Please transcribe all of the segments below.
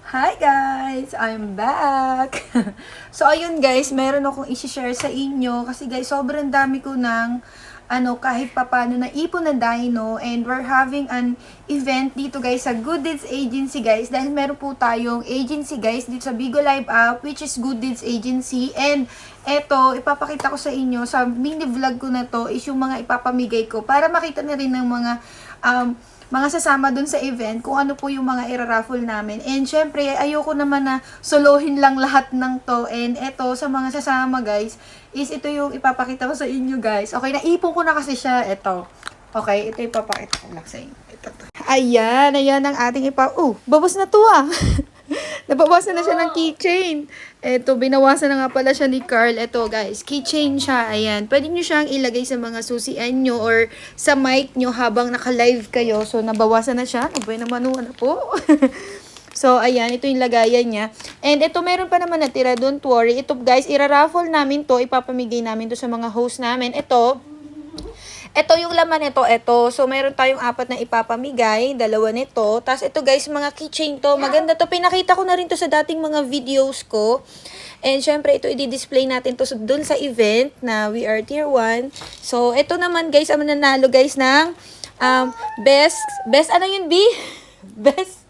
Hi guys! I'm back! So ayun guys, meron akong i-share sa inyo kasi guys, sobrang dami ko ng kahit papano na ipon na dino and we're having an event dito guys sa Good Deeds Agency guys dahil meron po tayong agency guys dito sa Bigo Live app which is Good Deeds Agency and eto, ipapakita ko sa inyo sa mini vlog ko na to is yung mga ipapamigay ko para makita na rin ng mga sasama dun sa event kung ano po yung mga ira-raffle namin. And syempre, ayoko naman na solohin lang lahat ng to. And eto, sa mga sasama guys, is ito yung ipapakita ko sa inyo guys. Okay, naipon ko na kasi siya. Eto. Okay, ito ipapakita ko lang sa inyo. Ito to. Ayan ang ating babas na to ah. Nabawasan na siya ng keychain. Eto, binawasan na nga pala siya ni Carl. Eto guys, keychain siya. Ayan. Pwede nyo siyang ilagay sa mga susian nyo or sa mic nyo habang naka-live kayo. So, nabawasan na siya. Nabuhay naman na po. So, ayan. Ito yung lagayan niya. And ito, meron pa naman natira. Don't worry. Ito guys, ira-raffle namin to. Ipapamigay namin to sa mga host namin. Ito yung laman nito, ito. So, meron tayong 4 na ipapamigay, 2 nito. Tapos, ito guys, mga keychain to. Maganda to. Pinakita ko na rin to sa dating mga videos ko. And, syempre, ito i-display natin to dun sa event na We Are Tier 1. So, ito naman guys, ang mananalo guys ng best, ano yun, B? Best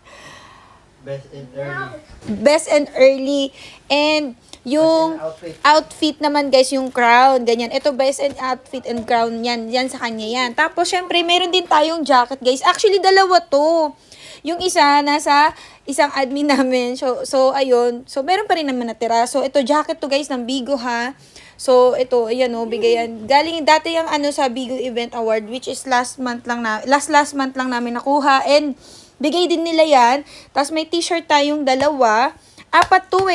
and early. Best and early. And, yung outfit naman guys, yung crown, ganyan. Ito best and outfit and crown, yan sa kanya yan. Tapos syempre meron din tayong jacket guys. Actually dalawa to. Yung isa nasa isang admin namin. So ayun. So meron pa rin naman natira. So ito jacket to guys ng Bigo ha. So ito ayan bigayan. Galing dati yung sa Bigo Event Award which is last month lang namin nakuha and bigay din nila yan. Tapos may t-shirt tayong 2. 4 to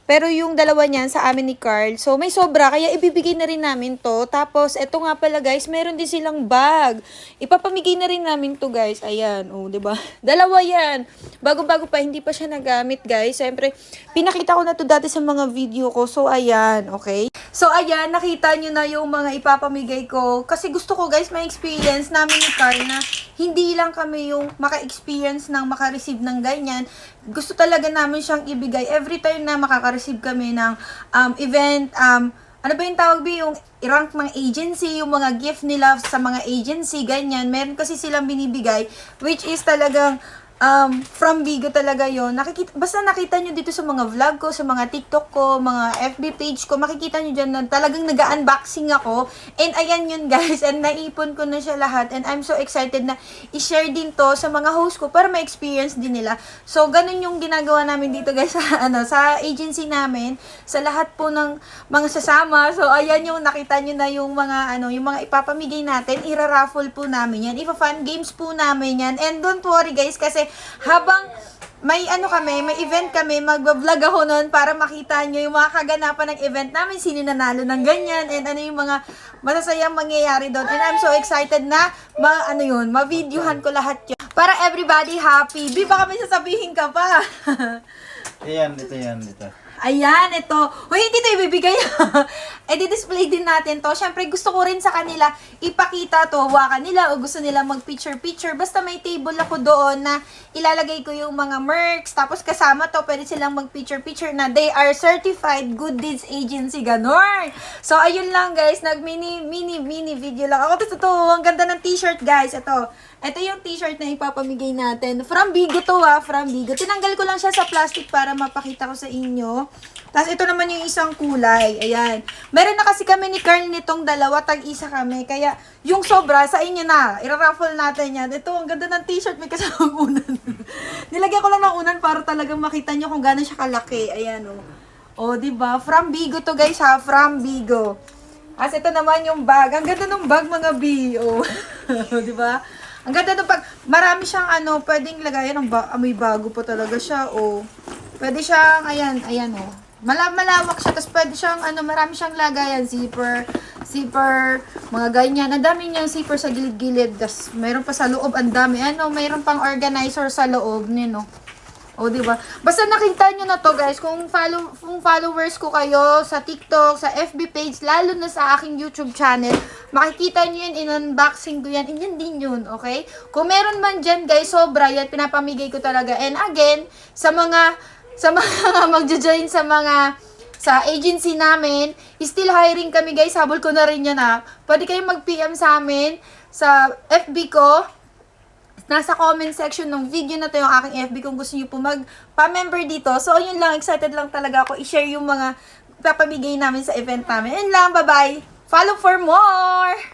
pero yung 2 niyan sa amin ni Carl. So, may sobra, kaya ibibigay na rin namin to. Tapos, eto nga pala guys, meron din silang bag. Ipapamigay na rin namin to guys. Ayan, diba? 2 yan. Bago-bago pa, hindi pa siya nagamit guys. Siyempre, pinakita ko na to dati sa mga video ko. So, ayan, okay? So, ayan, nakita nyo na yung mga ipapamigay ko. Kasi gusto ko guys, may experience namin ni Carl na hindi lang kami yung maka-experience ng maka-receive ng ganyan. Gusto talaga namin siyang ibigay every time na makaka-receive kami ng event, ano ba yung tawag ba yung i-rank ng agency, yung mga gift nila sa mga agency, ganyan. Meron kasi silang binibigay, which is talagang from Bigo talaga yon. Basta nakita nyo dito sa mga vlog ko, sa mga TikTok ko, mga FB page ko, makikita nyo dyan na talagang nag-unboxing ako. And ayan yun guys, and naipon ko na siya lahat. And I'm so excited na i-share din to sa mga host ko para ma-experience din nila. So, ganun yung ginagawa namin dito guys sa agency namin, sa lahat po ng mga sasama. So, ayan yung nakita nyo na yung mga ipapamigay natin, ira-raffle po namin yan. Ipa-fun games po namin yan. And don't worry guys, kasi habang may may event kami, magbablog ako noon para makita nyo yung mga kaganapan ng event namin, sino nanalo ng ganyan, and ano yung mga masasayang mangyayari doon. And I'm so excited na ma-videohan ko lahat yun. Para everybody happy. Di ba kami sasabihin ka pa? Ito. Ayan, ito. Hoy, hindi ito ibibigay. I-display din natin to. Siyempre, gusto ko rin sa kanila ipakita to. Hawakan nila o gusto nila mag-picture-picture. Basta may table ako doon na ilalagay ko yung mga mercs. Tapos kasama to, pwede silang mag-picture-picture na they are certified Good Deeds Agency. Ganon. So, ayun lang guys. Nag-mini video lang ako. Tapos ito, ang ganda ng t-shirt guys. Ito yung t-shirt na ipapamigay natin. From Bigo to from Bigo. Tinanggal ko lang siya sa plastic para mapakita ko sa inyo. Tapos ito naman yung isang kulay. Ayan. Meron na kasi kami ni Carl nitong 2, tag-isa kami. Kaya yung sobra sa inyo na. Ira-raffle natin yan. Ito, ang ganda ng t-shirt. May kasamang unan. Nilagyan ko lang ng unan para talagang makita nyo kung gano'n siya kalaki. Ayan diba? From Bigo to guys From Bigo. As ito naman yung bag. Ang ganda ng bag mga B. Diba? Ang ganda ng bag. Marami siyang pwedeng lagayan ng amoy bago po talaga siya. Pwede siyang, ayan malawak siya. Tapos pwede siyang, marami siyang lagayan. Zipper, mga ganyan. Ang dami niyang zipper sa gilid-gilid. Tapos mayroon pa sa loob, ang dami. Mayroon pang organizer sa loob. O, di ba? Basta nakita nyo na to, guys. Kung followers ko kayo sa TikTok, sa FB page, lalo na sa aking YouTube channel, makikita nyo yun, in-unboxing ko yan. Yan din yun, okay? Kung meron man dyan, guys, sobra yan. Pinapamigay ko talaga. And again, sa mga magjo-join sa agency namin, still hiring kami, guys. Habol ko na rin yan, ha. Pwede kayong mag-PM sa amin sa FB ko. Nasa comment section ng video na to yung aking FB kung gusto niyo po magpa-member dito. So, yun lang. Excited lang talaga ako i-share yung mga papamigay namin sa event namin. Yun lang. Bye-bye. Follow for more!